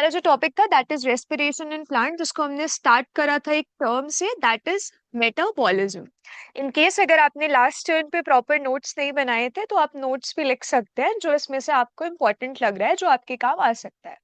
जो टॉपिक था that is respiration in plant, जिसको हमने स्टार्ट करा था एक टर्म से, that is metabolism. In case अगर आपने लास्ट टर्न पे प्रॉपर नोट्स नहीं बनाए थे तो आप नोट्स भी लिख सकते हैं जो इसमें से आपको इम्पोर्टेंट लग रहा है, जो आपके काम आ सकता है।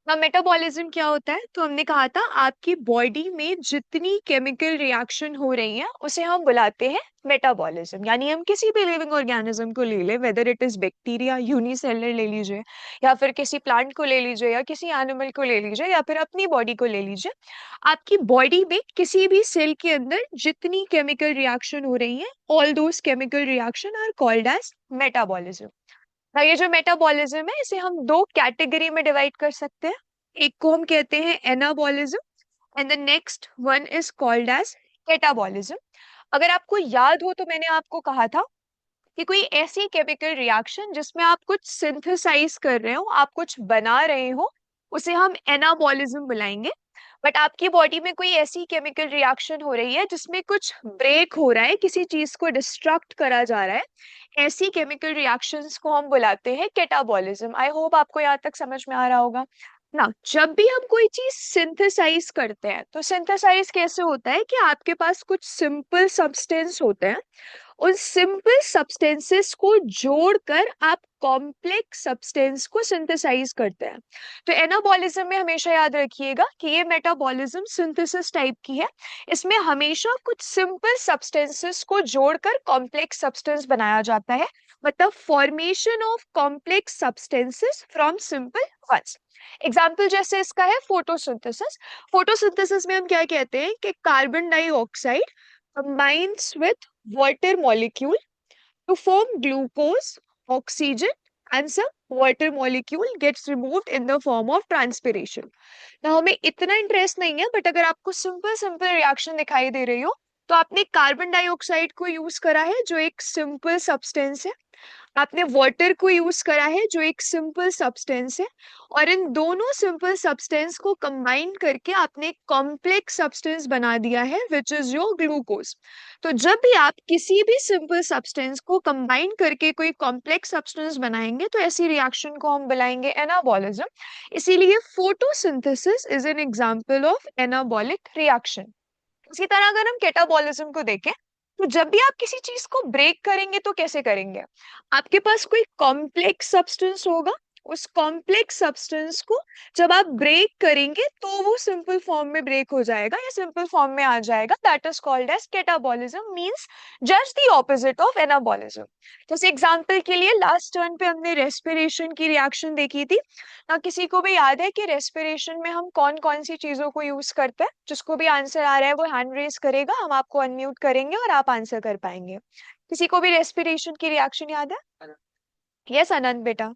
अब मेटाबॉलिज्म क्या होता है, तो हमने कहा था आपकी बॉडी में जितनी केमिकल रिएक्शन हो रही है उसे हम बुलाते हैं मेटाबॉलिज्म। यानी हम किसी भी लिविंग ऑर्गेनिज्म को ले लें, whether it is bacteria, unicellular ले लीजिए, या फिर किसी प्लांट को ले लीजिए, या किसी एनिमल को ले लीजिए, या फिर अपनी बॉडी को ले लीजिए। आपकी बॉडी में किसी भी सेल के अंदर जितनी केमिकल रिएक्शन हो रही है, all those chemical reaction are called as metabolism. ना ये जो मेटाबॉलिज्म है इसे हम दो कैटेगरी में डिवाइड कर सकते हैं। एक को हम कहते हैं anabolism and the next one is called as catabolism. अगर आपको याद हो तो मैंने आपको कहा था कि कोई ऐसी केमिकल रिएक्शन जिसमें आप कुछ सिंथेसाइज कर रहे हो, आप कुछ बना रहे हो, उसे हम एनाबॉलिज्म बुलाएंगे। बट आपकी बॉडी में कोई ऐसी केमिकल रिएक्शन हो रही है जिसमें कुछ ब्रेक हो रहा है, किसी चीज को डिस्ट्रक्ट करा जा रहा है, ऐसी केमिकल रिएक्शंस को हम बुलाते हैं कैटाबॉलिज्म। आई होप आपको यहाँ तक समझ में आ रहा होगा ना। जब भी हम कोई चीज सिंथेसाइज करते हैं तो सिंथेसाइज कैसे होता है कि आपके पास कुछ सिंपल सब्सटेंस होते हैं, उन सिंपल सब्सटेंसेस को जोड़कर आप कॉम्प्लेक्स सब्सटेंस को सिंथेसाइज करते हैं। तो एनाबॉलिज्म में हमेशा याद रखिएगा कि ये मेटाबॉलिज्म सिंथेसिस टाइप की है। इसमें हमेशा कुछ सिंपल सब्सटेंसेस को जोड़कर कॉम्प्लेक्स सब्सटेंस बनाया जाता है, मतलब formation of complex substances from simple ones. Example जैसे इसका है फोटोसिंथेसिस। फोटोसिंथेसिस में हम क्या कहते हैं कि carbon dioxide combines with water molecule to form glucose, oxygen, and some water molecule gets removed in the form of transpiration. ना हमें इतना इंटरेस्ट नहीं है, बट अगर आपको सिंपल सिंपल रिएक्शन दिखाई दे रही हो तो आपने कार्बन डाइऑक्साइड को यूज करा है जो एक सिंपल सब्सटेंस है, आपने वाटर को यूज करा है जो एक सिंपल सब्सटेंस है, और इन दोनों सिंपल सब्सटेंस को कंबाइन करके आपने एक कॉम्प्लेक्स सब्सटेंस बना दिया है विच इज योर ग्लूकोज। तो जब भी आप किसी भी सिंपल सब्सटेंस को कंबाइन करके कोई कॉम्प्लेक्स सब्सटेंस बनाएंगे तो ऐसी रिएक्शन को हम बुलाएंगे एनाबॉलिज्म। इसीलिए photosynthesis is an example of anabolic reaction. इसी तरह अगर हम कैटाबॉलिज्म को देखें तो जब भी आप किसी चीज को ब्रेक करेंगे तो कैसे करेंगे, आपके पास कोई कॉम्प्लेक्स सब्सटेंस होगा, उस कॉम्प्लेक्स सब्सटेंस को जब आप ब्रेक करेंगे तो वो सिंपल फॉर्म में ब्रेक हो जाएगा या सिंपल फॉर्म में आ जाएगा, that is called as catabolism, means just the opposite of anabolism. जैसे एग्जांपल के लिए लास्ट टर्न पे हमने रेस्पिरेशन की रिएक्शन देखी थी ना। किसी को भी याद है कि रेस्पिरेशन में हम कौन कौन सी चीजों को यूज करते हैं? जिसको भी आंसर आ रहा है वो हैंड रेज करेगा, हम आपको अनम्यूट करेंगे और आप आंसर कर पाएंगे। किसी को भी रेस्पिरेशन की रिएक्शन याद है? यस अनंत बेटा।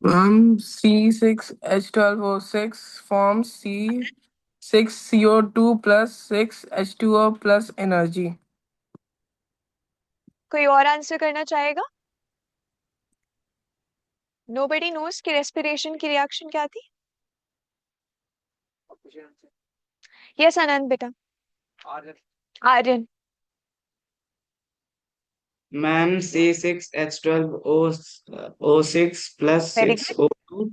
C6H12O6 forms C6CO2 plus 6H2O plus energy. कोई और आंसर करना चाहेगा? नोबडी नोस कि रेस्पिरेशन की रिएक्शन क्या थी? यस अनंत बेटा। Aryan. Ma'am C6H12O6 plus very good. 6O2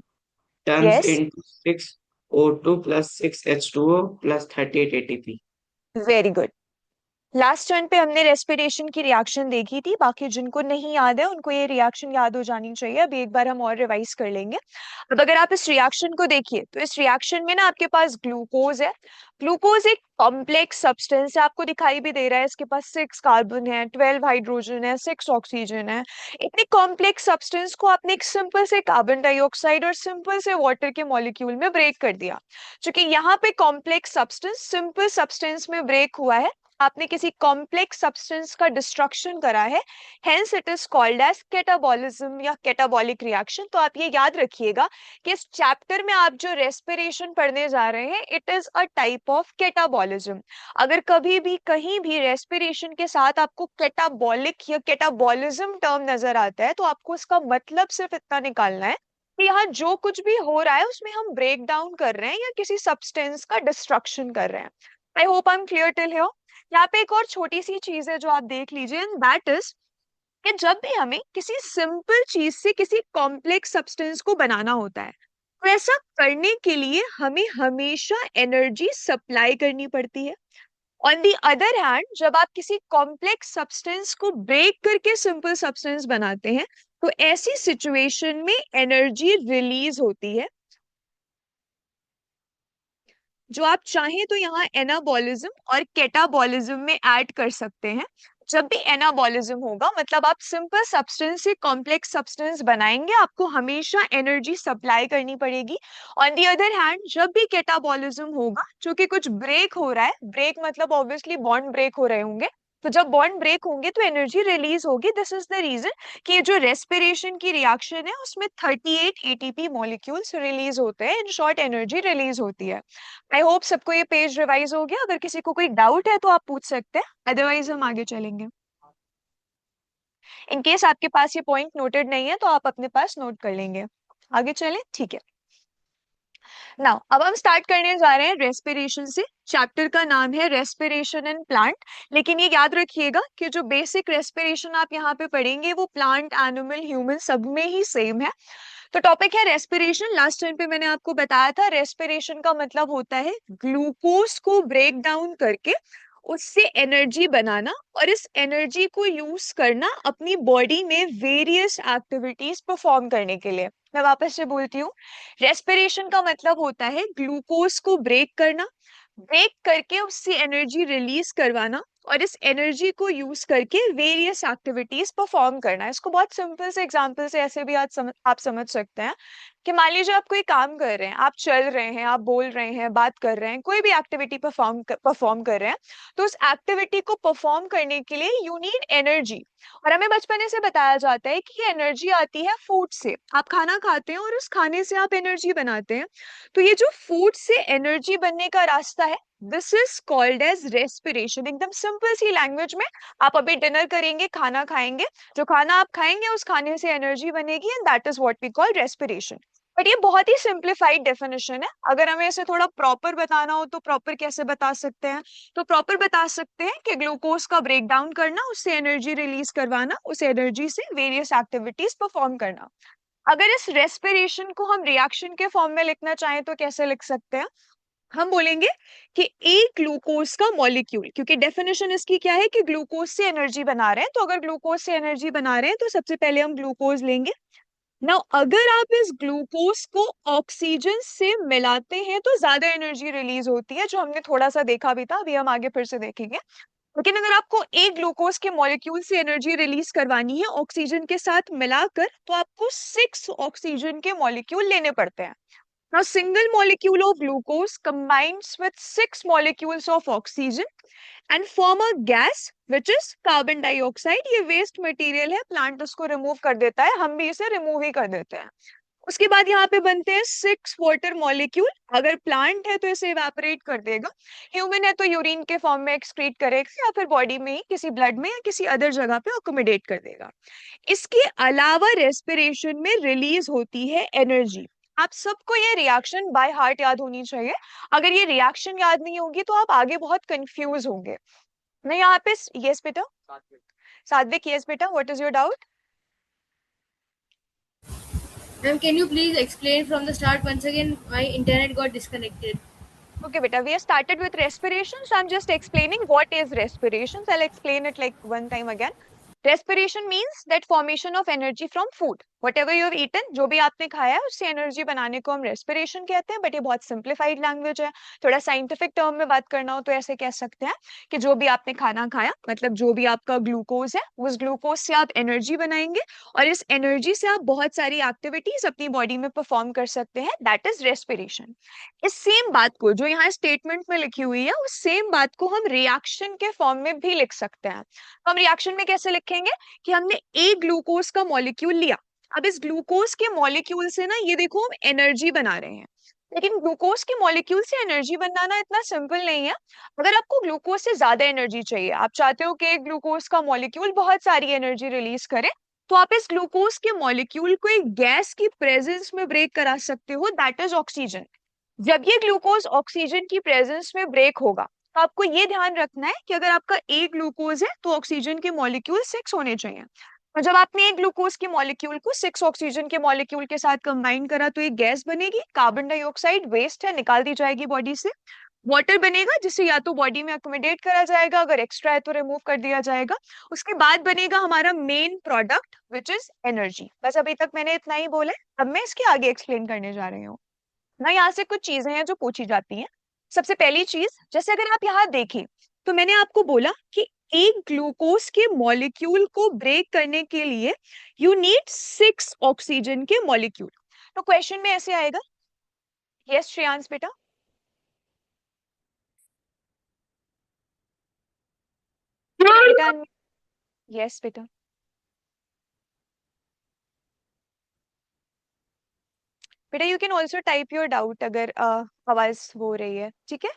turns yes, into 6O2 plus 6H2O plus 38 ATP. Very good. Last turn पे हमने रेस्पिरेशन की रिएक्शन देखी थी, बाकी जिनको नहीं याद है उनको ये रिएक्शन याद हो जानी चाहिए। अभी एक बार हम और रिवाइज कर लेंगे। अब अगर आप इस रिएक्शन को देखिए तो इस रिएक्शन में ना आपके पास ग्लूकोज है। ग्लूकोज एक कॉम्प्लेक्स सब्सटेंस है, आपको दिखाई भी दे रहा है, इसके पास 6 कार्बन है, 12 हाइड्रोजन है, 6 ऑक्सीजन है। इतने कॉम्प्लेक्स सब्सटेंस को आपने एक सिंपल से कार्बन डाइऑक्साइड और सिंपल से वाटर के मॉलिक्यूल में ब्रेक कर दिया। क्योंकि यहाँ पे कॉम्प्लेक्स सब्सटेंस सिंपल सब्सटेंस में ब्रेक हुआ है, आपने किसी कॉम्प्लेक्स सब्सटेंस का डिस्ट्रक्शन करा है, hence it is called as catabolism या कैटाबॉलिक रिएक्शन। तो आप ये याद रखिएगा कि इस चैप्टर में आप जो रेस्पिरेशन पढ़ने जा रहे हैं it is a type of catabolism. अगर कभी भी कहीं भी रेस्पिरेशन के साथ आपको कैटाबॉलिक या कैटाबॉलिज्म टर्म नजर आता है तो आपको इसका मतलब सिर्फ इतना निकालना है कि यहाँ जो कुछ भी हो रहा है उसमें हम ब्रेक डाउन कर रहे हैं या किसी सब्सटेंस का डिस्ट्रक्शन कर रहे हैं। I hope I am clear till here. यहाँ पे एक और छोटी सी चीज है जो आप देख लीजिए, एंड दैट इज कि जब भी हमें किसी सिंपल चीज से किसी कॉम्प्लेक्स सब्सटेंस को बनाना होता है, तो ऐसा करने के लिए हमें हमेशा एनर्जी सप्लाई करनी पड़ती है। ऑन दी अदर हैंड, जब आप किसी कॉम्प्लेक्स सब्सटेंस को ब्रेक करके सिंपल सब्सटेंस बनाते हैं, तो ऐसी सिचुएशन में एनर्जी रिलीज होती है, जो आप चाहें तो यहाँ एनाबॉलिज्म और कैटाबॉलिज्म में ऐड कर सकते हैं। जब भी एनाबॉलिज्म होगा, मतलब आप सिंपल सब्सटेंस से कॉम्प्लेक्स सब्सटेंस बनाएंगे, आपको हमेशा एनर्जी सप्लाई करनी पड़ेगी। ऑन दी अदर हैंड, जब भी कैटाबॉलिज्म होगा, जो कि कुछ ब्रेक हो रहा है, ब्रेक मतलब ऑब्वियसली बॉन्ड ब्रेक हो रहे होंगे, तो जब बॉन्ड ब्रेक होंगे तो एनर्जी रिलीज होगी। दिस इज द रीजन कि ये जो रेस्पिरेशन की रिएक्शन है उसमें 38 एटीपी मॉलिक्यूल्स रिलीज होते हैं। इन शॉर्ट, एनर्जी रिलीज होती है। आई होप सबको ये पेज रिवाइज हो गया। अगर किसी को कोई डाउट है तो आप पूछ सकते हैं, अदरवाइज हम आगे चलेंगे। इन केस आपके पास ये पॉइंट नोटेड नहीं है तो आप अपने पास नोट कर लेंगे। आगे चलें, ठीक है। नाउ अब हम स्टार्ट करने जा रहे हैं रेस्पिरेशन से। चैप्टर का नाम है रेस्पिरेशन इन प्लांट। लेकिन ये याद रखिएगा कि जो बेसिक रेस्पिरेशन आप यहाँ पे पढ़ेंगे वो प्लांट, एनिमल, ह्यूमन सब में ही सेम है। तो टॉपिक है रेस्पिरेशन। लास्ट टाइम पे मैंने आपको बताया था रेस्पिरेशन का मतलब होता है ग्लूकोज को ब्रेक डाउन करके उससे एनर्जी बनाना, और इस एनर्जी को यूज करना अपनी बॉडी में वेरियस एक्टिविटीज परफॉर्म करने के लिए। मैं वापस से बोलती हूँ, रेस्पिरेशन का मतलब होता है ग्लूकोज को ब्रेक करना, ब्रेक करके उससे एनर्जी रिलीज करवाना, और इस एनर्जी को यूज करके वेरियस एक्टिविटीज परफॉर्म करना। इसको बहुत सिंपल से एग्जांपल से ऐसे भी आप समझ सकते हैं कि मान लीजिए आप कोई काम कर रहे हैं, आप चल रहे हैं, आप बोल रहे हैं, बात कर रहे हैं, कोई भी एक्टिविटी परफॉर्म कर रहे हैं, तो उस एक्टिविटी को परफॉर्म करने के लिए यू नीड एनर्जी। और हमें बचपने से बताया जाता है कि ये एनर्जी आती है फूड से। आप खाना खाते हैं और उस खाने से आप एनर्जी बनाते हैं। तो ये जो फूड से एनर्जी बनने का रास्ता है, this is called as respiration. एकदम सिंपल सी लैंग्वेज में, आप अभी डिनर करेंगे, खाना खाएंगे, जो खाना आप खाएंगे उस खाने से एनर्जी बनेगी, and that is what we call respiration. But ये बहुत ही सिंप्लीफाइड डेफिनेशन है। अगर हमें इसे थोड़ा प्रॉपर बताना हो तो प्रॉपर कैसे बता सकते हैं? तो प्रॉपर बता सकते हैं कि ग्लूकोज का ब्रेक डाउन करना, उससे एनर्जी रिलीज करवाना, उस एनर्जी से वेरियस एक्टिविटीज परफॉर्म करना। अगर इस रेस्पिरेशन को हम रिएक्शन के फॉर्म में लिखना चाहें तो कैसे लिख सकते हैं? हम बोलेंगे कि एक ग्लूकोज का मॉलिक्यूल, क्योंकि डेफिनेशन इसकी क्या है कि ग्लूकोज से एनर्जी बना रहे हैं, तो अगर ग्लूकोज से एनर्जी बना रहे हैं तो सबसे पहले हम ग्लूकोज लेंगे। नाउ अगर आप इस ग्लूकोज को ऑक्सीजन से मिलाते हैं तो ज्यादा एनर्जी रिलीज होती है, जो हमने थोड़ा सा देखा भी था, अभी हम आगे फिर से देखेंगे। लेकिन अगर आपको एक ग्लूकोज के मॉलिक्यूल से एनर्जी रिलीज करवानी है ऑक्सीजन के साथ मिलाकर, तो आपको 6 ऑक्सीजन के मॉलिक्यूल लेने पड़ते हैं। Now, single molecule of glucose combines with 6 molecules of oxygen and form a gas which is carbon dioxide। ये waste material है, plant उसको remove कर देता है, हम भी इसे remove ही कर देते हैं। उसके बाद यहाँ पे बनते हैं 6 वाटर मॉलिक्यूल। अगर प्लांट है तो इसे इवेपोरेट कर देगा, ह्यूमन है तो यूरिन के फॉर्म में एक्सक्रीट करेगा, या फिर बॉडी में ही किसी ब्लड में या किसी अदर जगह पे अकोमोडेट कर देगा। इसके अलावा रेस्पिरेशन में रिलीज होती है एनर्जी। आप सबको ये रिएक्शन बाय हार्ट याद होनी चाहिए। अगर ये रिएक्शन याद नहीं होगी तो आप आगे बहुत कंफ्यूज होंगे। मैं यहाँ पे, यस बेटा, सात्विक, यस बेटा, what is your doubt? Ma'am, can you please explain from the start once again? My internet got disconnected. Okay, beta, we have started with respiration, so I'm just explaining what is respiration. So I'll explain it like one time again. Respiration means that formation of energy from food. Whatever you have eaten, जो भी आपने खाया है उससे energy बनाने को हम respiration कहते हैं। बट ये बहुत सिंप्लीफाइड लैंग्वेज है। थोड़ा साइंटिफिक टर्म में बात करना हो तो ऐसे कह सकते हैं कि जो भी आपने खाना खाया, मतलब जो भी आपका ग्लूकोज है, उस ग्लूकोज से आप एनर्जी बनाएंगे, और इस एनर्जी से आप बहुत सारी एक्टिविटीज अपनी बॉडी में परफॉर्म कर सकते हैं। That is respiration. इस सेम बात को जो यहाँ स्टेटमेंट में लिखी हुई है, उस सेम बात को हम रिएक्शन के फॉर्म में भी लिख सकते हैं। तो हम रिएक्शन में कैसे लिखेंगे कि हमने एक ग्लूकोज का मॉलिक्यूल लिया, अब इस ग्लूकोज के मॉलिक्यूल से ना, ये देखो, हम एनर्जी बना रहे हैं। लेकिन ग्लूकोज के मॉलिक्यूल से एनर्जी बनाना इतना सिंपल नहीं है। अगर आपको ग्लूकोज से ज्यादा एनर्जी चाहिए, आप चाहते हो कि एक ग्लूकोज का मॉलिक्यूल बहुत सारी एनर्जी रिलीज करे, तो आप इस ग्लूकोज के मॉलिक्यूल को एक गैस की प्रेजेंस में ब्रेक करा सकते हो, दैट इज ऑक्सीजन। जब ये ग्लूकोज ऑक्सीजन की प्रेजेंस में ब्रेक होगा, तो आपको ये ध्यान रखना है कि अगर आपका एक ग्लूकोज है तो ऑक्सीजन के मॉलिक्यूल 6 होने चाहिए। और जब आपने एक ग्लूकोज के मॉलिक्यूल को 6 ऑक्सीजन के मॉलिक्यूल के साथ कंबाइन करा तो एक गैस बनेगी, कार्बन डाइऑक्साइड वेस्ट है, निकाल दी जाएगी बॉडी से। वाटर बनेगा जिसे या तो बॉडी में अकोमोडेट करा जाएगा, अगर एक्स्ट्रा है तो रिमूव कर दिया जाएगा। उसके बाद बनेगा हमारा main product which is energy. बस अभी तक मैंने इतना ही बोला है, अब मैं इसके आगे एक्सप्लेन करने जा रही हूँ ना। यहाँ से कुछ चीजें हैं जो पूछी जाती हैं। सबसे पहली चीज, जैसे अगर आप यहाँ देखें तो मैंने आपको बोला कि एक ग्लूकोज के मॉलिक्यूल को ब्रेक करने के लिए यू नीड 6 ऑक्सीजन के मॉलिक्यूल। तो क्वेश्चन में ऐसे आएगा, यस श्रेयांश बेटा, बेटा यस बेटा, बेटा you can also type your doubt अगर आवाज हो रही है, ठीक है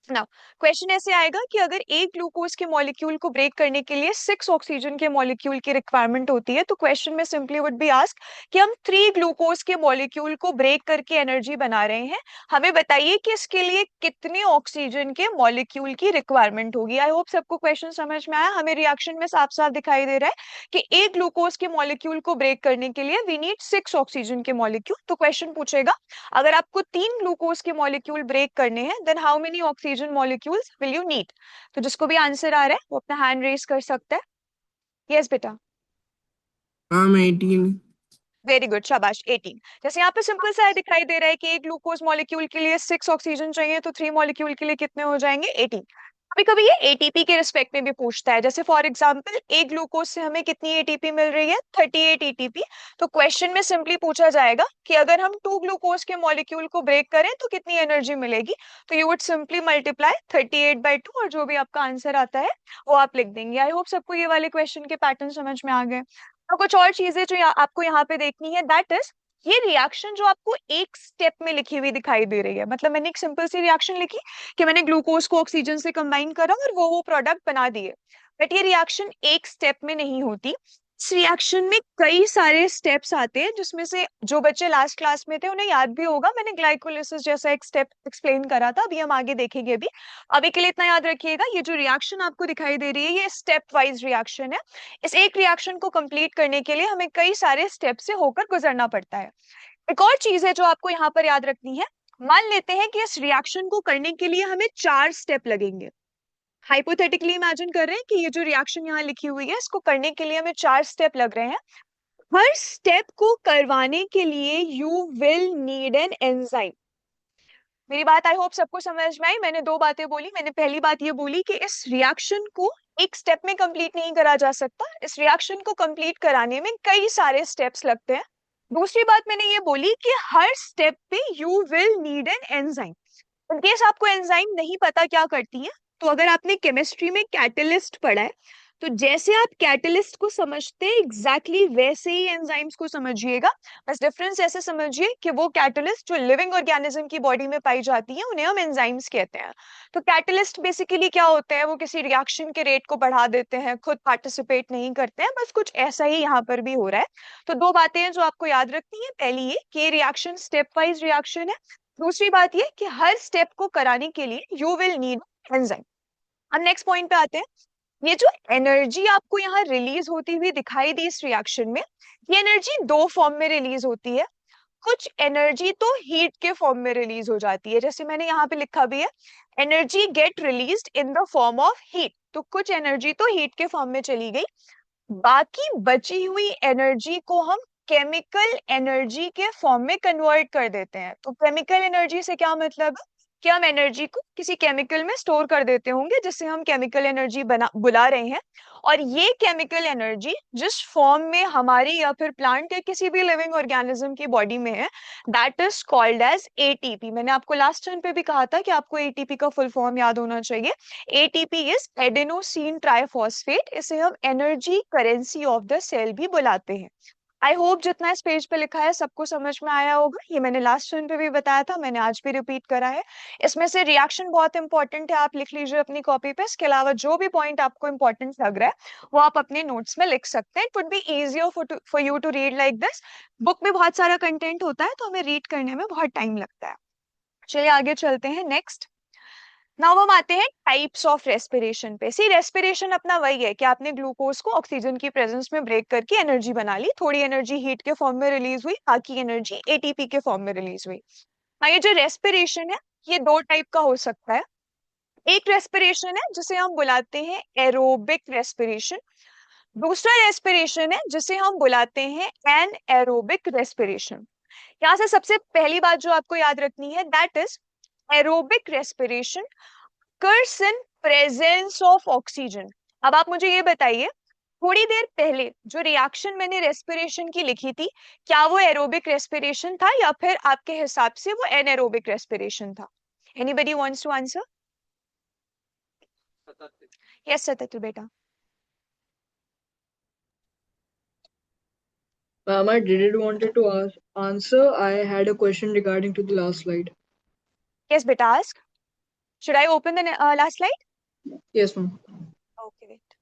ना। क्वेश्चन ऐसे आएगा कि अगर एक ग्लूकोज के मॉलिक्यूल को ब्रेक करने के लिए 6 ऑक्सीजन के मॉलिक्यूल की रिक्वायरमेंट होती है, तो क्वेश्चन में सिंपली वुड बी आस्क कि हम 3 ग्लूकोज के मॉलिक्यूल को ब्रेक करके एनर्जी बना रहे हैं, हमें बताइए कि इसके लिए कितने ऑक्सीजन के मॉलिक्यूल की रिक्वायरमेंट होगी। आई होप सबको क्वेश्चन समझ में आया। हमें रिएक्शन में साफ साफ दिखाई दे रहा है कि एक ग्लूकोज के मॉलिक्यूल को ब्रेक करने के लिए वी नीड 6 ऑक्सीजन के मॉलिक्यूल। तो क्वेश्चन पूछेगा अगर आपको 3 ग्लूकोज के मॉलिक्यूल ब्रेक करने हैं then how many oxygen molecules will you need. तो जिसको भी आंसर आ रहा है वो अपना हैंड रेज कर सकता है। यस बेटा, 18। वेरी गुड, शाबाश 18। जैसे यहाँ पे सिंपल सा दिखाई दे रहा है कि एक ग्लूकोज मॉलिक्यूल के लिए 6 ऑक्सीजन चाहिए तो 3 मॉलिक्यूल के लिए कितने हो जाएंगे 18। कभी कभी ये एटीपी के रिस्पेक्ट में भी पूछता है, जैसे फॉर एग्जांपल एक ग्लूकोज से हमें कितनी एटीपी मिल रही है 38 एटीपी। तो क्वेश्चन में सिंपली पूछा जाएगा कि अगर हम 2 ग्लूकोज के मॉलिक्यूल को ब्रेक करें तो कितनी एनर्जी मिलेगी। तो यू वुड सिंपली मल्टीप्लाई 38/2 और जो भी आपका आंसर आता है वो आप लिख देंगे। आई होप सबको ये वाले क्वेश्चन के पैटर्न समझ में आ गए। और कुछ और चीजें जो आपको यहाँ पे देखनी है, दैट इज ये रिएक्शन जो आपको एक स्टेप में लिखी हुई दिखाई दे रही है। मतलब मैंने एक सिंपल सी रिएक्शन लिखी कि मैंने ग्लूकोज को ऑक्सीजन से कंबाइन करा और वो प्रोडक्ट बना दिए, बट ये रिएक्शन एक स्टेप में नहीं होती। इस रिएक्शन में कई सारे स्टेप्स आते हैं, जिसमें से जो बच्चे लास्ट क्लास में थे उन्हें याद भी होगा, मैंने ग्लाइकोलिसिस जैसा एक स्टेप एक्सप्लेन करा था। अभी हम आगे देखेंगे। अभी के लिए इतना याद रखिएगा, ये जो रिएक्शन आपको दिखाई दे रही है ये स्टेप वाइज रिएक्शन है। इस एक रिएक्शन को कंप्लीट करने के लिए हमें कई सारे स्टेप से होकर गुजरना पड़ता है। एक और चीज है जो आपको यहाँ पर याद रखनी है, मान लेते हैं कि इस रिएक्शन को करने के लिए हमें 4 स्टेप लगेंगे। हाइपोथेटिकली इमेजिन कर रहे हैं कि ये जो रिएक्शन यहाँ लिखी हुई है इसको करने के लिए हमें 4 स्टेप लग रहे हैं। हर स्टेप को करवाने के लिए you will need an enzyme. मेरी बात आई होप सबको समझ में आई। मैंने 2 बातें बोली। मैंने पहली बात ये बोली कि इस रिएक्शन को एक स्टेप में कंप्लीट नहीं करा जा सकता, इस रिएक्शन को कंप्लीट कराने में कई सारे स्टेप्स लगते हैं। दूसरी बात मैंने ये बोली कि हर स्टेप पे you will need an enzyme. In case आपको एंजाइम नहीं पता क्या करती है, तो अगर आपने केमिस्ट्री में कैटलिस्ट पढ़ा है तो जैसे आप कैटलिस्ट को समझते हैं एग्जैक्टली वैसे ही एंजाइम्स को समझिएगा। बस डिफरेंस ऐसे समझिए कि वो कैटलिस्ट जो लिविंग ऑर्गेनिज्म की बॉडी में पाई जाती है उन्हें हम एंजाइम्स कहते हैं। तो कैटलिस्ट बेसिकली क्या होते हैं, वो किसी रिएक्शन के रेट को बढ़ा देते हैं, खुद पार्टिसिपेट नहीं करते हैं। बस कुछ ऐसा ही यहाँ पर भी हो रहा है। तो 2 बातें हैं जो आपको याद रखनी है। पहली ये कि रिएक्शन स्टेप वाइज रिएक्शन है। दूसरी बात ये कि हर स्टेप को कराने के लिए यू विल नीड एंजाइम। अब नेक्स्ट पॉइंट पे आते हैं। ये जो एनर्जी आपको यहाँ रिलीज होती हुई दिखाई दी इस रिएक्शन में, ये एनर्जी 2 फॉर्म में रिलीज होती है। कुछ एनर्जी तो हीट के फॉर्म में रिलीज हो जाती है, जैसे मैंने यहाँ पे लिखा भी है, energy get released in the form of heat. तो कुछ एनर्जी तो हीट के फॉर्म में चली गई, बाकी बची हुई एनर्जी को हम केमिकल एनर्जी के फॉर्म में कन्वर्ट कर देते हैं। तो केमिकल एनर्जी से क्या मतलब है कि हम एनर्जी को किसी केमिकल में स्टोर कर देते होंगे, जिससे हम केमिकल एनर्जी बुला रहे हैं। और ये केमिकल एनर्जी जिस फॉर्म में हमारी या फिर प्लांट या किसी भी लिविंग ऑर्गेनिज्म की बॉडी में है, that is called as ATP. मैंने आपको लास्ट टाइम पे भी कहा था कि आपको एटीपी का फुल फॉर्म याद होना चाहिए। ATP is adenosine triphosphate. इसे हम energy currency of the cell भी बुलाते हैं। आई होप जितना इस पेज पे लिखा है सबको समझ में आया होगा। ये मैंने लास्ट टाइम पे भी बताया था, मैंने आज भी रिपीट करा है। इसमें से रिएक्शन बहुत इंपॉर्टेंट है, आप लिख लीजिए अपनी कॉपी पे। इसके अलावा जो भी पॉइंट आपको इंपॉर्टेंट लग रहा है वो आप अपने नोट्स में लिख सकते हैं। It would be easier for you to read like this. Book में बहुत सारा कंटेंट होता है तो हमें रीड करने में बहुत टाइम लगता है। चलिए आगे चलते हैं। नेक्स्ट, नाउ हम आते हैं टाइप्स ऑफ रेस्पिरेशन पे। सी रेस्पिरेशन अपना वही है कि आपने ग्लूकोज को ऑक्सीजन की प्रेजेंस में ब्रेक करके एनर्जी बना ली, थोड़ी एनर्जी हीट के फॉर्म में रिलीज हुई, बाकी एनर्जी एटीपी के फॉर्म में रिलीज हुई। ये जो रेस्पिरेशन है ये दो टाइप का हो सकता है। एक रेस्पिरेशन है जिसे हम बुलाते हैं एरोबिक रेस्पिरेशन, दूसरा रेस्पिरेशन है जिसे हम बुलाते हैं एनएरोबिक रेस्पिरेशन। यहाँ से सबसे पहली बात जो आपको याद रखनी है that is aerobic respiration occurs in presence of oxygen। अब आप मुझे ये बताइए, थोड़ी देर पहले जो रिएक्शन मैंने रेस्पिरेशन की लिखी थी, क्या वो एरोबिक रेस्पिरेशन था या फिर आपके हिसाब से वो एनएरोबिक रेस्पिरेशन था? Anybody wants to answer? Yes Satat बेटा। Ma'am, I didn't wanted to answer. I had a question regarding to the last slide. Yes बेटा, ask. Should I open the last slide? Yes, ma'am. Okay wait.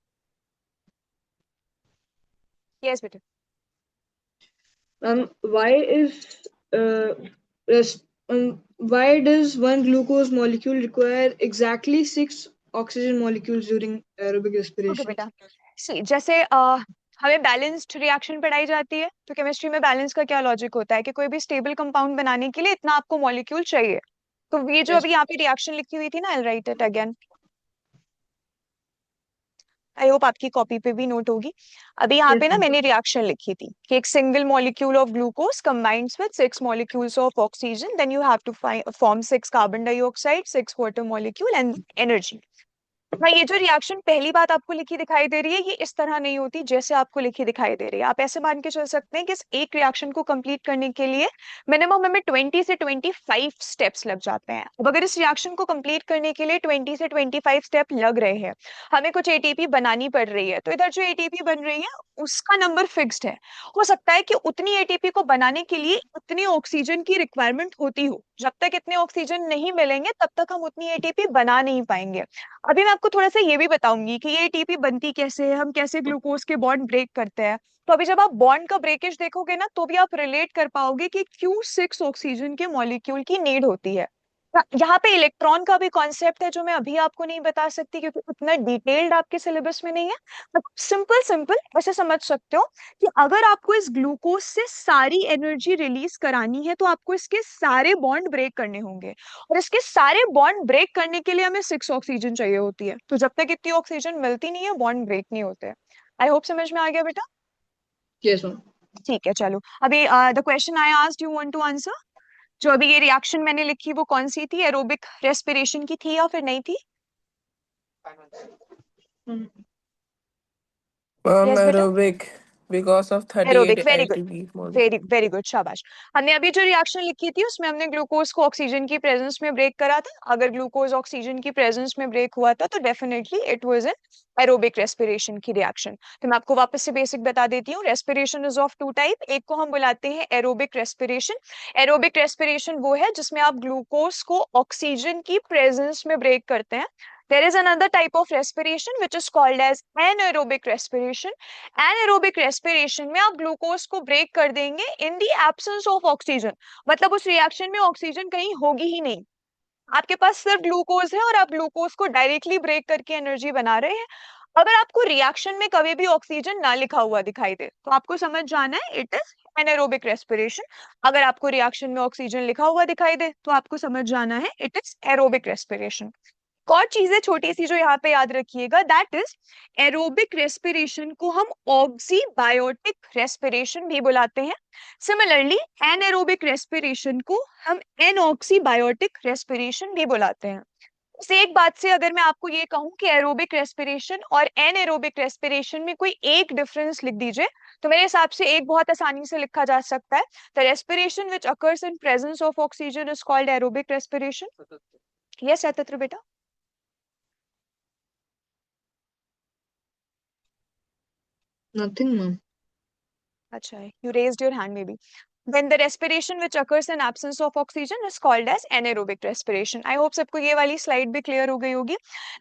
Yes बेटा। Ma'am, res- why does one glucose molecule require exactly 6 oxygen molecules during aerobic okay respiration? बेटा, सी जैसे हमें balanced reaction पढ़ाई जाती है, तो chemistry में बैलेंस का क्या लॉजिक होता है कि कोई भी स्टेबल कंपाउंड बनाने के लिए इतना आपको मॉलिक्यूल चाहिए। तो ये जो Yes. अभी यहाँ पे रिएक्शन लिखी हुई थी ना, I write it again, I hope आपकी कॉपी पे भी नोट होगी। अभी यहाँ Yes, पे ना ma'am. मैंने रिएक्शन लिखी थी कि एक single molecule of glucose combines with 6 molecules of oxygen, then you have to form 6 carbon dioxide, 6 water molecule and energy. भाई ये जो रिएक्शन पहली बात आपको लिखी दिखाई दे रही है, ये इस तरह नहीं होती जैसे आपको लिखी दिखाई दे रही है। आप ऐसे मान के चल सकते हैं कि इस एक रिएक्शन को कंप्लीट करने के लिए मिनिमम हमें 20 से 25 स्टेप्स लग जाते हैं। अब अगर इस रिएक्शन को कंप्लीट करने के लिए 20 से 25 स्टेप लग रहे हैं, हमें कुछ एटीपी बनानी पड़ रही है, तो इधर जो एटीपी बन रही है उसका नंबर फिक्स्ड है। हो सकता है कि उतनी एटीपी को बनाने के लिए उतनी ऑक्सीजन की रिक्वायरमेंट होती हो, जब तक इतने ऑक्सीजन नहीं मिलेंगे तब तक हम उतनी एटीपी बना नहीं पाएंगे। अभी मैं आपको थोड़ा सा ये भी बताऊंगी कि ये एटीपी बनती कैसे है, हम कैसे ग्लूकोज के बॉन्ड ब्रेक करते हैं। तो अभी जब आप बॉन्ड का ब्रेकेज देखोगे ना, तो भी आप रिलेट कर पाओगे कि क्यों 6 ऑक्सीजन के मॉलिक्यूल की नीड होती है। यहाँ पे इलेक्ट्रॉन का भी कॉन्सेप्ट है जो मैं अभी आपको नहीं बता सकती क्योंकि उतना डिटेल्ड आपके सिलेबस में नहीं है। बट सिंपल सिंपल ऐसे समझ सकते हो कि अगर आपको इस ग्लूकोज से सारी एनर्जी रिलीज करानी है तो आपको इसके सारे बॉन्ड ब्रेक करने होंगे, और इसके सारे बॉन्ड ब्रेक करने के लिए हमें 6 ऑक्सीजन चाहिए होती है। तो जब तक इतनी ऑक्सीजन मिलती नहीं है बॉन्ड ब्रेक नहीं होते। आई होप समझ में आ गया बेटा? Yes, ma'am. ठीक है, चलो अभी the question I asked you want to answer. जो अभी ये रिएक्शन मैंने लिखी वो कौन सी थी, एरोबिक रेस्पिरेशन की थी या फिर नहीं थी? Mm. यस बेटा, Aerobic because of 38 aerobic, very good, ATP molecule. Very very good, शाबाश। हमने अभी जो रिएक्शन लिखी थी उसमें हमने ग्लूकोज को ऑक्सीजन की प्रेजेंस में ब्रेक करा था। अगर ग्लूकोज ऑक्सीजन की प्रेजेंस में ब्रेक हुआ था तो definitely it was an aerobic respiration की रिएक्शन। तो मैं आपको वापस से बेसिक बता देती हूँ। Respiration is of two type, एक को हम बुलाते हैं एरोबिक रेस्पिरेशन। एरोबिक रेस्पिरेशन वो है जिसमें आप ग्लूकोज को ऑक्सीजन की प्रेजेंस में ब्रेक करते हैं। There is another type of respiration which is called as anaerobic respiration। Anaerobic respiration में आप ग्लूकोज को ब्रेक कर देंगे इन दी एब्सेंस ऑफ ऑक्सीजन, मतलब उस रिएक्शन में ऑक्सीजन कहीं होगी ही नहीं, आपके पास सिर्फ ग्लूकोज है और आप ग्लूकोज को डायरेक्टली ब्रेक करके एनर्जी बना रहे हैं। अगर आपको रिएक्शन में कभी भी ऑक्सीजन ना लिखा हुआ दिखाई दे तो आपको समझ जाना है इट इज एनारोबिक रेस्पिरेशन। अगर आपको रिएक्शन में ऑक्सीजन लिखा हुआ दिखाई दे तो आपको समझ जाना है इट इज एरोबिक रेस्पिरेशन। एक और चीज है छोटी सी जो यहाँ पे याद रखिएगा, दैट इज एरोबिक रेस्पिरेशन को हम ऑक्सीबायोटिक रेस्पिरेशन भी बुलाते हैं। सिमिलरली एनएरोबिक रेस्पिरेशन को हम एनऑक्सीबायोटिक रेस्पिरेशन भी बुलाते हैं। इस एक बात से अगर मैं आपको ये कहूं कि एरोबिक रेस्पिरेशन और एनएरोबिक रेस्पिरेशन में कोई एक डिफरेंस लिख दीजिए तो मेरे हिसाब से एक बहुत आसानी से लिखा जा सकता है। The respiration which occurs in presence of oxygen is called aerobic respiration. Yes सतत्र बेटा। Nothing, ma'am. अच्छा है, you raised your hand maybe. when the respiration which occurs in absence of oxygen is called as anaerobic respiration. I hope सबको ये वाली slide भी clear हो गई होगी.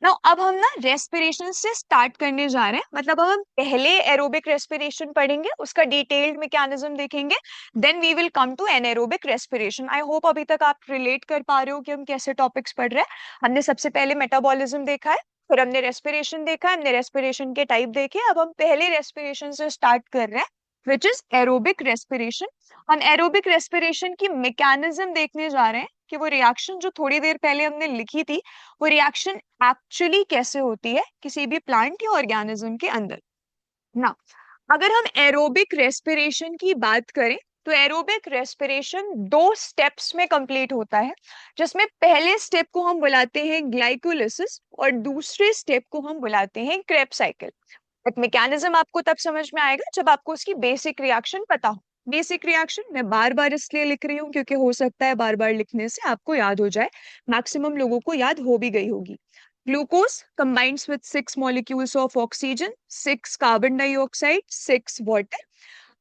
Now अब हम ना रेस्पिरेशन से स्टार्ट करने जा रहे हैं. मतलब अब हम पहले एरोबिक रेस्पिरेशन पढ़ेंगे, उसका डिटेल्ड मैकेनिज्म देखेंगे, then we will come to anaerobic respiration. I hope अभी तक आप रिलेट कर पा रहे हो कि हम कैसे टॉपिक्स पढ़ रहे हैं. हमने सबसे पहले मेटाबॉलिज्म देखा है, फिर हमने रेस्पिरेशन देखा, हमने रेस्पिरेशन के टाइप देखे. अब हम पहले रेस्पिरेशन से स्टार्ट कर रहे हैं, विच इज एरोबिक रेस्पिरेशन. हम एरोबिक रेस्पिरेशन की मैकेनिज्म देखने जा रहे हैं कि वो रिएक्शन जो थोड़ी देर पहले हमने लिखी थी, वो रिएक्शन एक्चुअली कैसे होती है किसी भी प्लांट या ऑर्गेनिज्म के अंदर. ना अगर हम एरोबिक रेस्पिरेशन की बात करें तो एरोबिक रेस्पिरेशन 2 स्टेप्स में कंप्लीट होता है, जिसमें पहले स्टेप को हम बुलाते हैं ग्लाइकोलिसिस और दूसरे स्टेप को हम बुलाते हैं क्रेब्स साइकिल. बट मैकेनिज्म आपको तब समझ में आएगा जब आपको उसकी बेसिक रिएक्शन पता हो. बेसिक रिएक्शन मैं बार बार इसलिए लिख रही हूँ क्योंकि हो सकता है बार बार लिखने से आपको याद हो जाए. मैक्सिमम लोगों को याद हो भी गई होगी. Glucose combines with 6 molecules of oxygen, 6 carbon dioxide, 6 water.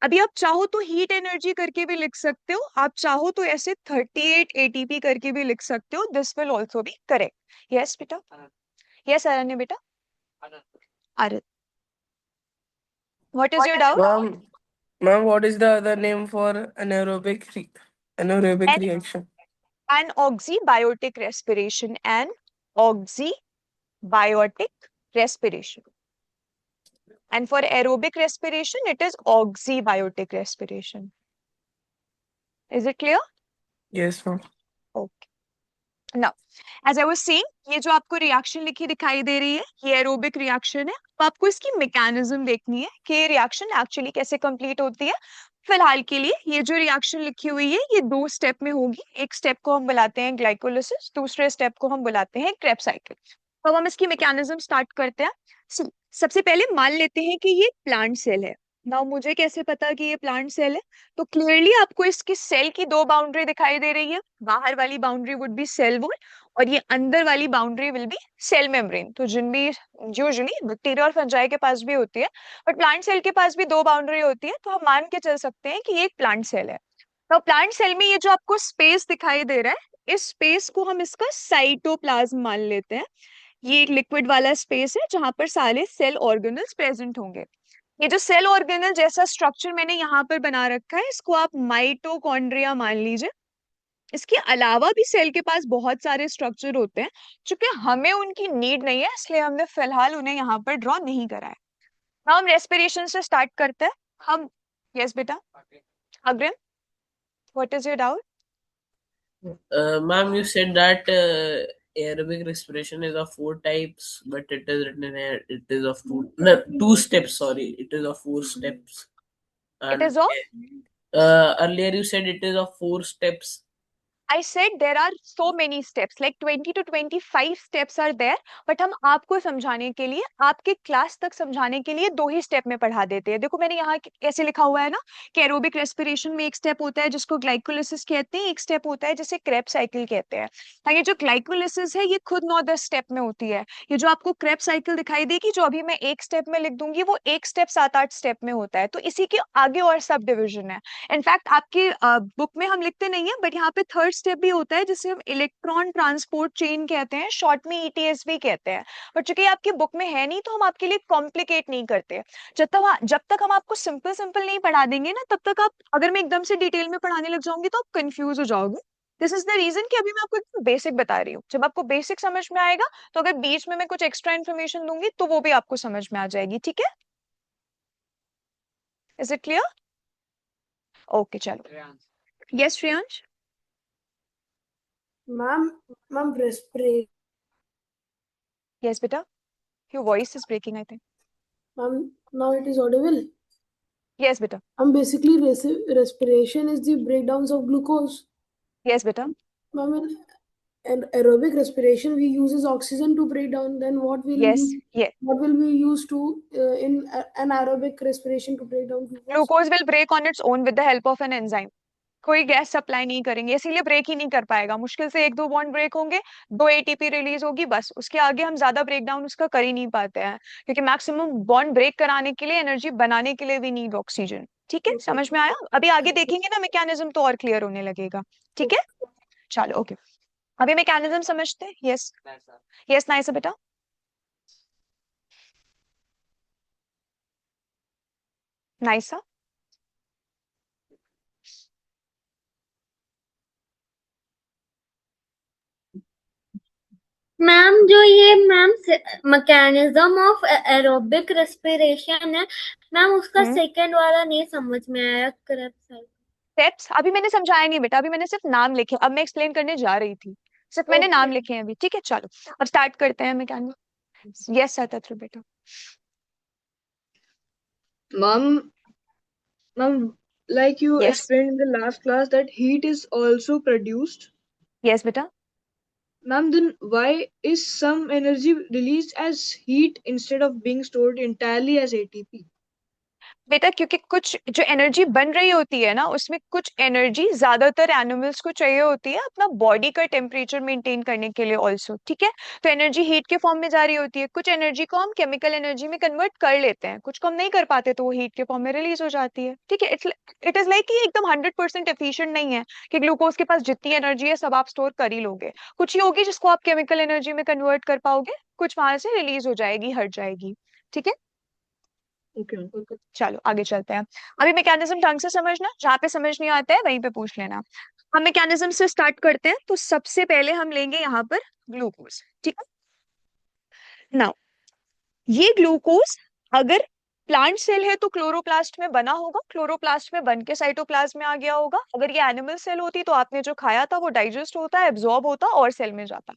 अभी आप चाहो तो हीट एनर्जी करके भी लिख सकते हो, आप चाहो तो ऐसे 38 ATP करके भी लिख सकते हो. This will also be correct. Yes बेटा, यस अरण्य बेटा. आरत, what is your doubt? Ma'am, what is the other name for anaerobic An reaction? Anaxibiotic respiration. Anaxibiotic respiration. And for aerobic respiration, it is oxybiotic respiration. Is it clear? Yes, ma'am. Okay. Now, as I was saying, ये जो आपको reaction लिखी दिखाई दे रही है, ये aerobic reaction है. तो आपको इसकी मैकेनिज्म देखनी है कि ये रिएक्शन एक्चुअली कैसे कंप्लीट होती है. फिलहाल के लिए ये जो रिएक्शन लिखी हुई है ये 2 स्टेप में होगी. एक स्टेप को हम बुलाते हैं ग्लाइकोलिसिस, दूसरे स्टेप को हम बुलाते हैं क्रेब्स साइकिल. तो अब हम इसकी मैकेनिज्म स्टार्ट करते हैं. सबसे पहले मान लेते हैं कि ये प्लांट सेल है. नाउ मुझे कैसे पता कि ये प्लांट सेल है? तो क्लियरली आपको इसकी सेल की 2 बाउंड्री दिखाई दे रही है. बाहर वाली boundary would be cell wall और ये अंदर वाली boundary will be cell membrane. तो जिन भी यूजुअली बैक्टीरिया और फंजाई के पास भी होती है, बट प्लांट सेल के पास भी 2 बाउंड्री होती है. तो हम मान के चल सकते हैं कि ये एक प्लांट सेल है. तो प्लांट सेल में ये जो आपको स्पेस दिखाई दे रहा है, इस स्पेस को हम इसका साइटोप्लाज्म मान लेते हैं. ये एक लिक्विड वाला स्पेस है जहां पर सारे सेल ऑर्गेनल्स प्रेजेंट होंगे. ये जो सेल ऑर्गेनल जैसा स्ट्रक्चर मैंने यहाँ पर बना रखा है, इसको आप माइटोकॉन्ड्रिया मान लीजिए. इसके अलावा भी सेल के पास बहुत सारे स्ट्रक्चर होते हैं, क्योंकि हमें उनकी नीड नहीं है इसलिए हमने फिलहाल उन्हें यहाँ पर ड्रॉ नहीं करा है. now हम रेस्पिरेशन से स्टार्ट करते हैं. हम यस बेटा अग्रिम, what is your doubt? Ma'am, you said that aerobic respiration is of 4 types, but it is written in here, it is of 2 steps. Sorry, it is of 4 steps. It is of? Earlier you said it is of 4 steps. I said there are so many steps, like 20 to 25 steps are there, but हम आपको समझाने के लिए, आपके class तक समझाने के लिए 2 ही स्टेप में पढ़ा देते हैं. देखो मैंने यहाँ कैसे लिखा हुआ है ना कि एरोबिक रेस्पिरेशन में एक स्टेप होता है जिसको ग्लाइकोलिसिस कहते हैं, एक स्टेप होता है जिसे क्रेब्स साइकिल कहते हैं. ये जो ग्लाइकोलिसिस है ये खुद 9-10 स्टेप में होती है. ये जो आपको क्रेब्स साइकिल दिखाई देगी, जो अभी मैं एक स्टेप में लिख दूंगी, वो एक स्टेप 7-8 स्टेप में होता है. तो इसी के आगे और सब डिविजन है. इनफैक्ट आपकी बुक में हम लिखते नहीं है, बट यहाँ पे थर्ड स्टेप भी होता है जिसे हम इलेक्ट्रॉन ट्रांसपोर्ट चेन कहते हैं, शॉर्ट में ETS भी कहते हैं. बट चूंकि आपकी बुक में है नहीं तो हम आपके लिए कॉम्प्लिकेट नहीं करते. जब तक हम आपको सिंपल सिंपल नहीं पढ़ा देंगे ना, तब तक आप, अगर मैं एकदम से डिटेल में पढ़ाने लग जाऊंगी तो आप कंफ्यूज हो जाओगे. दिस इज द रीजन कि अभी मैं आपको एकदम बेसिक बता रही हूँ. जब आपको बेसिक समझ में आएगा तो अगर बीच में मैं कुछ एक्स्ट्रा इन्फॉर्मेशन दूंगी तो वो भी आपको समझ में आ जाएगी. ठीक है, इज इट क्लियर? ओके चलो. Yes Shreyansh. Ma'am, respiration. Yes, beta. Your voice is breaking, I think. Ma'am, now it is audible. Yes, beta. Basically, respiration is the breakdowns of glucose. Yes, beta. Ma'am, in aerobic respiration, we uses oxygen to break down. Then what will Yes, yes. what will we use to in anaerobic respiration to break down glucose? Glucose will break on its own with the help of an enzyme. कोई gas supply नहीं करेंगे, इसीलिए break ही नहीं कर पाएगा. मुश्किल से 1-2 bond break होंगे, 2 ATP रिलीज होगी, बस. उसके आगे हम ज्यादा ब्रेक डाउन उसका कर ही नहीं पाते हैं, क्योंकि मैक्सिमम बॉन्ड ब्रेक कराने के लिए, एनर्जी बनाने के लिए वी नीड ऑक्सीजन. ठीक है, समझ में आया? अभी आगे देखेंगे ना मैकेनिज्म तो और क्लियर होने लगेगा। ठीक है, चलो ओके, अभी मैकेनिज्म समझते हैं। यस यस नाइस बेटा। नाइसा मैम जो ये ma'am mechanism of aerobic respiration है मैम, उसका सेकंड वाला नहीं समझ में आया। स्टेप्स अभी मैंने समझाया नहीं बेटा, अभी मैंने सिर्फ नाम लिखे, अब मैं एक्सप्लेन करने जा रही थी, सिर्फ मैंने नाम लिखे हैं अभी। ठीक है चलो अब स्टार्ट करते हैं मैकेनिज्म। यस सतत्र बेटा। Ma'am, like you Yes. explained in the last class that heat is also produced. Yes बेटा। Ma'am, then why is some energy released as heat instead of being stored entirely as ATP? बेटा क्योंकि कुछ जो energy बन रही होती है ना, उसमें कुछ एनर्जी ज्यादातर एनिमल्स को चाहिए होती है अपना बॉडी का टेम्परेचर मेंटेन करने के लिए ऑल्सो। ठीक है, तो एनर्जी हीट के फॉर्म में जा रही होती है, कुछ एनर्जी को हम केमिकल एनर्जी में कन्वर्ट कर लेते हैं, कुछ को हम नहीं कर पाते तो वो हीट के फॉर्म में रिलीज हो जाती है। ठीक है, इट इज लाइक कि एकदम 100% एफिशिएंट नहीं है कि ग्लूकोज के पास जितनी एनर्जी है सब आप स्टोर कर ही लोगे, कुछ ही होगी जिसको आप केमिकल एनर्जी में कन्वर्ट कर पाओगे, कुछ वहां से रिलीज हो जाएगी, हट जाएगी। ठीक है Okay. चलो आगे चलते हैं। अभी मैकेनिज्म ढंग से समझना, जहाँ पे समझ नहीं आता है वहीं पे पूछ लेना। हम मैकेनिज्म से स्टार्ट करते हैं, तो सबसे पहले हम लेंगे यहाँ पर ग्लूकोज। ठीक है, नाउ ये ग्लूकोज अगर प्लांट सेल है तो क्लोरोप्लास्ट में बना होगा, क्लोरोप्लास्ट में बन के साइटोप्लाज्म में आ गया होगा। अगर ये एनिमल सेल होती तो आपने जो खाया था वो डाइजेस्ट होता है, एब्जॉर्ब होता और सेल में जाता।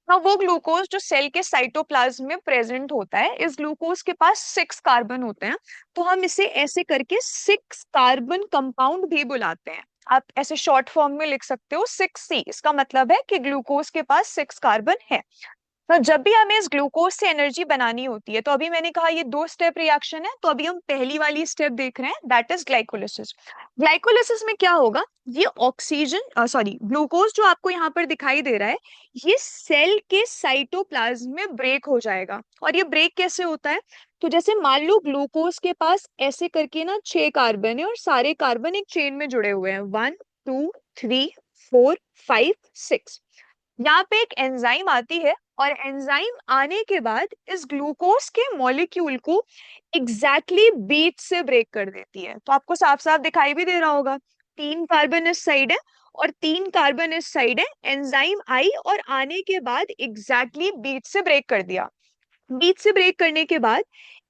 हाँ, वो ग्लूकोज जो सेल के साइटोप्लाज्म में प्रेजेंट होता है, इस ग्लूकोज के पास 6 कार्बन होते हैं, तो हम इसे ऐसे करके 6 कार्बन कंपाउंड भी बुलाते हैं। आप ऐसे शॉर्ट फॉर्म में लिख सकते हो 6C, इसका मतलब है कि ग्लूकोज के पास 6 कार्बन है। तो जब भी हमें इस ग्लूकोज से एनर्जी बनानी होती है, तो अभी मैंने कहा ये 2 स्टेप रिएक्शन है, तो अभी हम पहली वाली स्टेप देख रहे हैं, दैट इज ग्लाइकोलिसिस। ग्लाइकोलिसिस में क्या होगा, ये ऑक्सीजन सॉरी ग्लूकोज जो आपको यहाँ पर दिखाई दे रहा है, ये सेल के साइटोप्लाज्म में ब्रेक हो जाएगा। और ये ब्रेक कैसे होता है, तो जैसे मान लो ग्लूकोज के पास ऐसे करके ना 6 कार्बन है और सारे कार्बन एक चेन में जुड़े हुए हैं, 1 2 3 4 5 6। यहाँ पे एक एंजाइम आती है और एंजाइम आने के बाद इस ग्लूकोज के मॉलिक्यूल को एग्जैक्टली बीच से ब्रेक कर देती है। तो आपको साफ साफ दिखाई भी दे रहा होगा, 3 कार्बन इस साइड है और 3 कार्बन इस साइड है, एंजाइम आई और आने के बाद एग्जैक्टली बीच से ब्रेक कर दिया। बीच से ब्रेक करने के बाद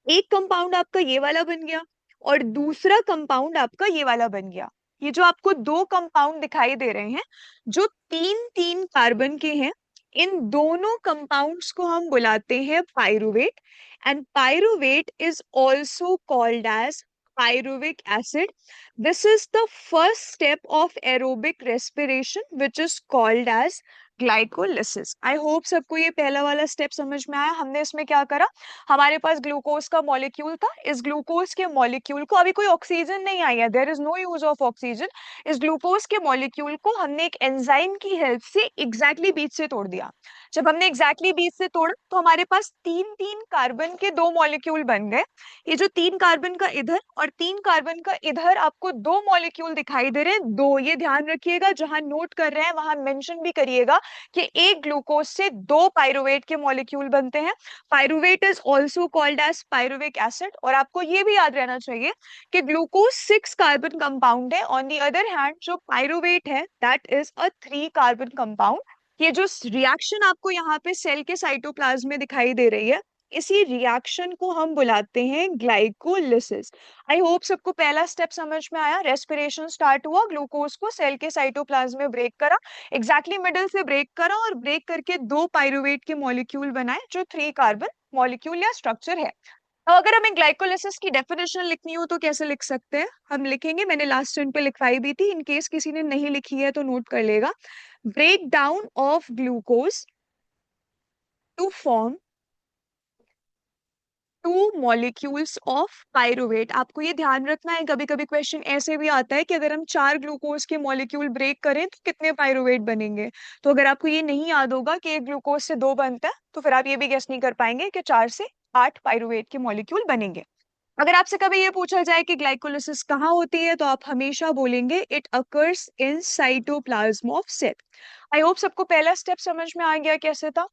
एक कंपाउंड आपका ये वाला बन गया और दूसरा कंपाउंड आपका ये वाला बन गया। ये जो आपको 2 कंपाउंड दिखाई दे रहे हैं जो 3 कार्बन के हैं, इन दोनों कंपाउंड्स को हम बुलाते हैं pyruvate, and pyruvate is also called as pyruvic acid. This is the first step of aerobic respiration, which is called as glycolysis. I hope सबको ये पहला वाला स्टेप समझ में आया। हमने इसमें क्या करा, हमारे पास ग्लूकोज का मॉलिक्यूल था, इस ग्लूकोज के मॉलिक्यूल को, अभी कोई ऑक्सीजन नहीं आई है, there is no use of oxygen, इस ग्लूकोज के मॉलिक्यूल को हमने एक एंजाइम की हेल्प से एग्जैक्टली बीच से तोड़ दिया। जब हमने एग्जैक्टली बीच से तोड़ा तो हमारे पास 3 कार्बन के 2 मॉलिक्यूल बन गए। ये जो 3 कार्बन का इधर और 3 कार्बन का इधर आपको 2 मॉलिक्यूल दिखाई दे रहे हैं, 2, ये ध्यान रखिएगा, जहां नोट कर रहे हैं वहां मेंशन भी करिएगा कि एक ग्लूकोज से 2 पाइरुवेट के मॉलिक्यूल बनते हैं। Pyruvate is also called as pyruvic acid. और आपको ये भी याद रहना चाहिए कि ग्लूकोज 6 कार्बन कंपाउंड है, ऑन दी अदर हैंड जो पाइरुवेट है that is a 3 carbon compound. ये जो रिएक्शन आपको यहाँ पे सेल के साइटोप्लाज्म में दिखाई दे रही है, इसी रिएक्शन को हम बुलाते हैं ग्लाइकोलिसिस। आई होप सबको पहला स्टेप समझ में आया। रेस्पिरेशन स्टार्ट हुआ, ग्लूकोज को सेल के साइटोप्लाज्म में ब्रेक करा, एग्जैक्टली मिडिल से ब्रेक करा और ब्रेक करके 2 पाइरुवेट के मॉलिक्यूल बनाए जो 3 कार्बन मॉलिक्यूल या स्ट्रक्चर है। अब अगर हमें ग्लाइकोलिसिस की डेफिनेशन लिखनी हो तो कैसे लिख सकते हैं, हम लिखेंगे, मैंने लास्ट टर्न पे लिखवाई भी थी, इन केस किसी ने नहीं लिखी है तो नोट कर लेगा। Break down of glucose to form 2 molecules of pyruvate. आपको ये ध्यान रखना है, कभी कभी क्वेश्चन ऐसे भी आता है कि अगर हम 4 ग्लूकोज के मॉलिक्यूल ब्रेक करें तो कितने पाइरुवेट बनेंगे। तो अगर आपको ये नहीं याद होगा कि एक ग्लूकोज से 2 बनता है तो फिर आप ये भी गेस नहीं कर पाएंगे कि 4 से 8 पाइरुवेट के मॉलिक्यूल बनेंगे। अगर आपसे कभी ये पूछा जाए कि ग्लाइकोलिसिस कहाँ होती है तो आप हमेशा बोलेंगे it occurs in cytoplasm of cell. I hope सबको पहला स्टेप समझ में आ गया कैसे था।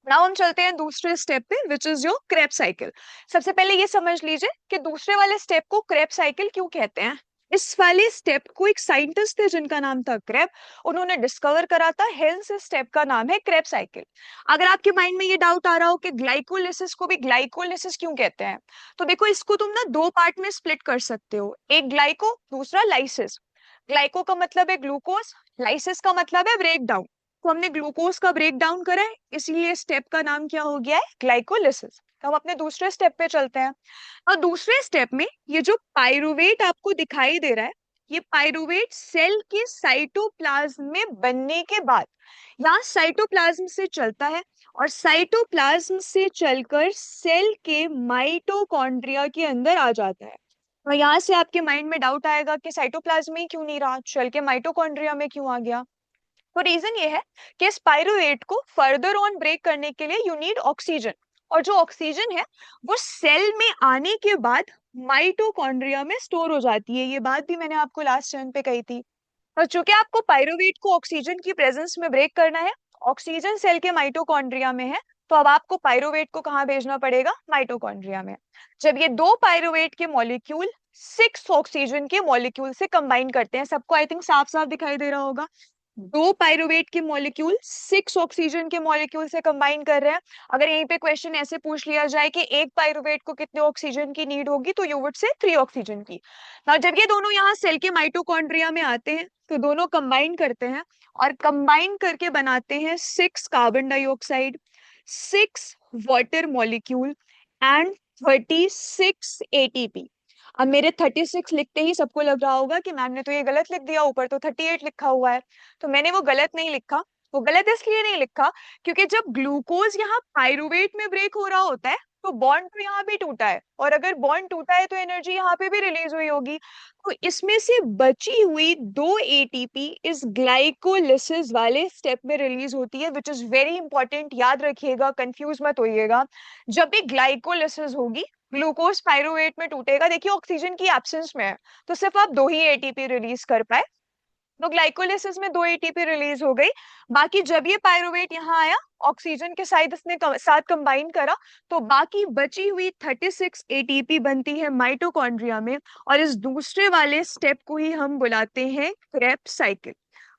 नाउ हम चलते हैं दूसरे स्टेप पे which is your Krebs cycle. सबसे पहले ये समझ लीजिए कि दूसरे वाले स्टेप को क्रेब साइकिल क्यों कहते हैं। इस वाले स्टेप को एक साइंटिस्ट थे जिनका नाम था क्रेब, उन्होंने डिस्कवर करा था, हेंस इस स्टेप का नाम है क्रेब साइकिल। अगर आपके माइंड में ये डाउट आ रहा हो कि ग्लाइकोलिसिस को भी ग्लाइकोलिसिस क्यों कहते हैं, तो देखो इसको तुम ना दो पार्ट में स्प्लिट कर सकते हो, एक ग्लाइको दूसरा लाइसिस। ग्लाइको का मतलब है ग्लूकोज, लाइसिस का मतलब है ब्रेक डाउन। तो हमने ग्लूकोज का ब्रेक डाउन करा है, इसीलिए स्टेप का नाम क्या हो गया है, ग्लाइकोलिसिस। तो हम अपने दूसरे स्टेप पे चलते हैं। और दूसरे स्टेप में ये जो पाइरुवेट आपको दिखाई दे रहा है, ये पाइरुवेट सेल के साइटोप्लाज्म में बनने के बाद यहाँ साइटोप्लाज्म से चलता है और साइटोप्लाज्म से चलकर सेल के माइटोकॉन्ड्रिया के अंदर आ जाता है। और यहाँ से आपके माइंड में डाउट आएगा कि साइटोप्लाज्म में ही क्यों नहीं रहा, चल के माइटोकॉन्ड्रिया में क्यों आ गया। तो रीजन ये है कि इस पाइरुवेट को फर्दर ऑन ब्रेक करने के लिए यू नीड ऑक्सीजन, और जो ऑक्सीजन है वो सेल में आने के बाद माइटोकॉन्ड्रिया में स्टोर हो जाती है। ये बात भी मैंने आपको लास्ट टाइम पे कही थी। और चूंकि आपको पाइरुवेट को ऑक्सीजन की प्रेजेंस में ब्रेक करना है, ऑक्सीजन सेल के माइटोकॉन्ड्रिया में है, तो अब आपको पाइरुवेट को कहाँ भेजना पड़ेगा, माइटोकॉन्ड्रिया में। जब ये दो पाइरुवेट के मॉलिक्यूल 6 ऑक्सीजन के मॉलिक्यूल से कंबाइन करते हैं, सबको आई थिंक साफ साफ दिखाई दे रहा होगा, दो पाइरुवेट के मॉलिक्यूल 6 ऑक्सीजन के मॉलिक्यूल से कंबाइन कर रहे हैं। अगर यहीं पे क्वेश्चन ऐसे पूछ लिया जाए कि एक पाइरुवेट को कितने ऑक्सीजन की नीड होगी, तो यू वुड से 3 ऑक्सीजन की। ना जब ये दोनों यहाँ सेल के माइटोकॉन्ड्रिया में आते हैं तो दोनों कंबाइन करते हैं और कंबाइन करके बनाते हैं 6 carbon dioxide, 6 water molecule and 36 ATP. अब मेरे 36 लिखते ही सबको लग रहा होगा कि मैम ने तो ये गलत लिख दिया, ऊपर तो 38 लिखा हुआ है। तो मैंने वो गलत नहीं लिखा, वो गलत इसलिए नहीं लिखा क्योंकि जब ग्लूकोज यहाँ पाइरुवेट में ब्रेक हो रहा होता है तो बॉन्ड तो यहाँ भी टूटा है, और अगर बॉन्ड टूटा है तो एनर्जी यहाँ पे भी रिलीज हुई होगी। तो इसमें से बची हुई 2 एटीपी इस ग्लाइकोलिसिस वाले स्टेप में रिलीज होती है, विच इज वेरी इंपॉर्टेंट। याद रखिएगा, कंफ्यूज मत होइएगा। जब भी ग्लाइकोलिसिस होगी, ग्लूकोज पाइरुवेट में टूटेगा, देखिए ऑक्सीजन की एब्सेंस में है तो सिर्फ आप 2 ही एटीपी रिलीज कर पाए, तो ग्लाइकोलिसिस में 2 एटीपी रिलीज हो गई। बाकी जब ये पाइरुवेट यहाँ आया, ऑक्सीजन के साथ इसने साथ कंबाइन करा, तो बाकी बची हुई 36 एटीपी बनती है माइटोकॉन्ड्रिया में, और इस दूसरे वाले स्टेप को ही हम बुलाते हैं क्रेब्स साइकिल।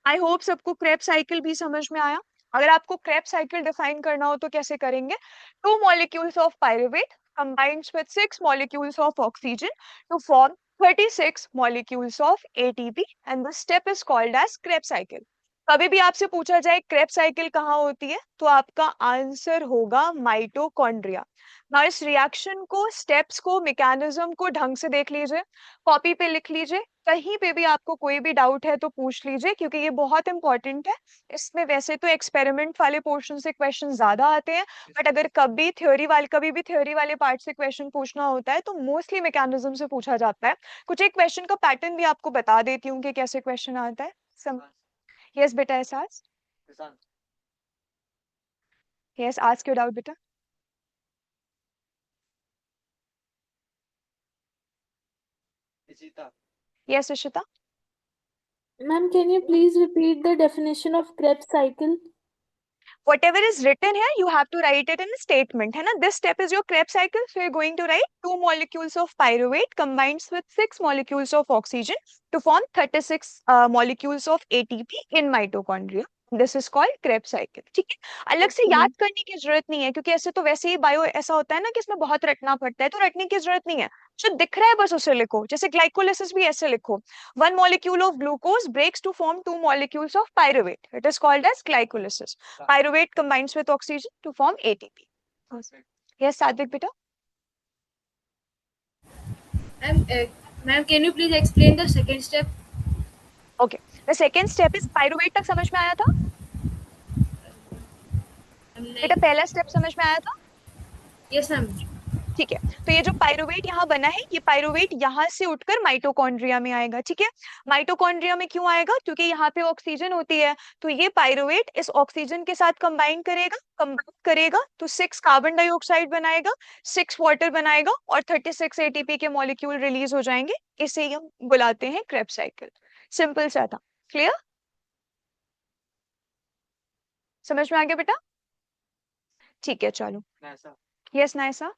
आई होप सबको क्रेब्स साइकिल भी समझ में आया। अगर आपको क्रेब्स साइकिल डिफाइन करना हो तो कैसे करेंगे, 2 molecules of pyruvate combines with 6 molecules of oxygen to form 36 molecules of ATP, and the step is called as Krebs cycle. कभी भी आपसे पूछा जाए क्रेब्स साइकिल कहाँ होती है तो आपका आंसर होगा माइटोकॉन्ड्रिया। ना इस रिएक्शन को, स्टेप्स को, मैकेनिज्म को ढंग से देख लीजिए, कॉपी पे लिख लीजिए, कहीं पे भी आपको कोई भी डाउट है तो पूछ लीजिए, क्योंकि ये बहुत इंपॉर्टेंट है। इसमें वैसे तो एक्सपेरिमेंट वाले पोर्शन से क्वेश्चन ज्यादा आते हैं, बट अगर कभी भी थ्योरी वाले पार्ट से क्वेश्चन पूछना होता है तो मोस्टली मैकेनिज्म से पूछा जाता है। कुछ एक क्वेश्चन का पैटर्न भी आपको बता देती हूँ कि कैसे क्वेश्चन आता है। यस बेटा, एहसास, यस, आस्क योर डाउट बेटा। Yes, Ishita. Ma'am, can you please repeat the definition of Krebs cycle? Whatever is written here, you have to write it in a statement. है ना? This step is your Krebs cycle. So you're going to write 2 molecules of pyruvate combines with 6 molecules of oxygen to form 36 molecules of ATP in mitochondria. This is called Krebs cycle. ठीक है, अलग से याद करने की जरूरत नहीं है, क्योंकि ऐसे तो वैसे ही बायो ऐसा होता है ना कि इसमें बहुत रटना पड़ता है, तो रटने की जरूरत नहीं है। जो दिख रहा है बस उसे लिखो। जैसे ग्लाइकोलिसिस भी ऐसे लिखो, 1 molecule of glucose breaks to form 2 molecules of pyruvate. It is called as glycolysis. Pyruvate combines with oxygen to form ATP. Yes, Sadvik beta. Ma'am, can you please explain the second step? Okay. The second step is pyruvate तक समझ में आया था? बेटा पहला step समझ में आया था? Yes, ma'am. ठीक है, तो ये जो पायरुवेट यहाँ बना है, ये पायरुवेट यहाँ से उठकर माइटोकॉन्ड्रिया में आएगा। ठीक है, माइटोकॉन्ड्रिया में क्यों आएगा? क्योंकि यहाँ पे ऑक्सीजन होती है, तो ये पायरुवेट इस ऑक्सीजन के साथ कंबाइन करेगा तो 6 कार्बन डाइऑक्साइड बनाएगा, 6 वाटर बनाएगा और 36 एटीपी के मॉलिक्यूल रिलीज हो जाएंगे। इसे हम बुलाते हैं क्रेब्स साइकिल। सिंपल सा था, क्लियर? समझ में आ गया बेटा? ठीक है, चलो। Yes Naysa.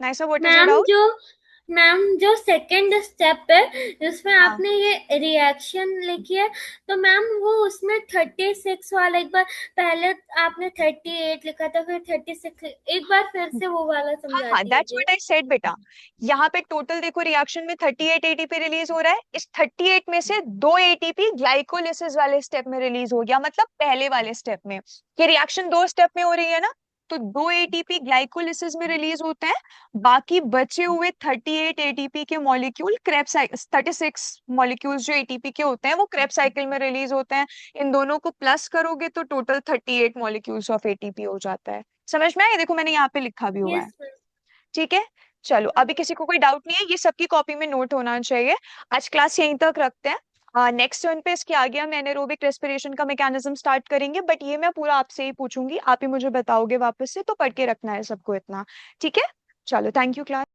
Naysa, what is your doubt? Ma'am जो सेकंड स्टेप है जिसमें आपने ये रिएक्शन लिखी है, तो मैम वो उसमें 36 वाला, एक बार पहले आपने 38 लिखा था, फिर 36, एक बार फिर से वो वाला समझा हाँ, दैट्स व्हाट आई सेड बेटा। यहाँ पे टोटल देखो, रिएक्शन में 38 एटीपी रिलीज हो रहा है। इस 38 में से 2 एटीपी ग्लाइकोलिसिस वाले स्टेप में रिलीज हो गया, मतलब पहले वाले स्टेप में। ये रिएक्शन 2 स्टेप में हो रही है ना, तो 2 एटीपी ग्लाइकोलिसिस में रिलीज होते हैं, बाकी बचे हुए 38 एटीपी के मॉलिक्यूल क्रेब्स साइकिल, 36 मॉलिक्यूल्स जो एटीपी के होते हैं वो क्रेब्स साइकिल में रिलीज होते हैं। इन दोनों को प्लस करोगे तो टोटल 38 मॉलिक्यूल्स ऑफ एटीपी हो जाता है। समझ में आया? देखो मैंने यहाँ पे लिखा भी हुआ है। ठीक है, चलो अभी किसी को कोई डाउट नहीं है? ये सबकी कॉपी में नोट होना चाहिए। आज क्लास यहीं तक रखते हैं। नेक्स्ट टर्न पे इसके आगे हम एनारोबिक रेस्पिरेशन का मैकेनिज्म स्टार्ट करेंगे, बट ये मैं पूरा आपसे ही पूछूंगी, आप ही मुझे बताओगे वापस से, तो पढ़ के रखना है सबको इतना। ठीक है, चलो, थैंक यू क्लास।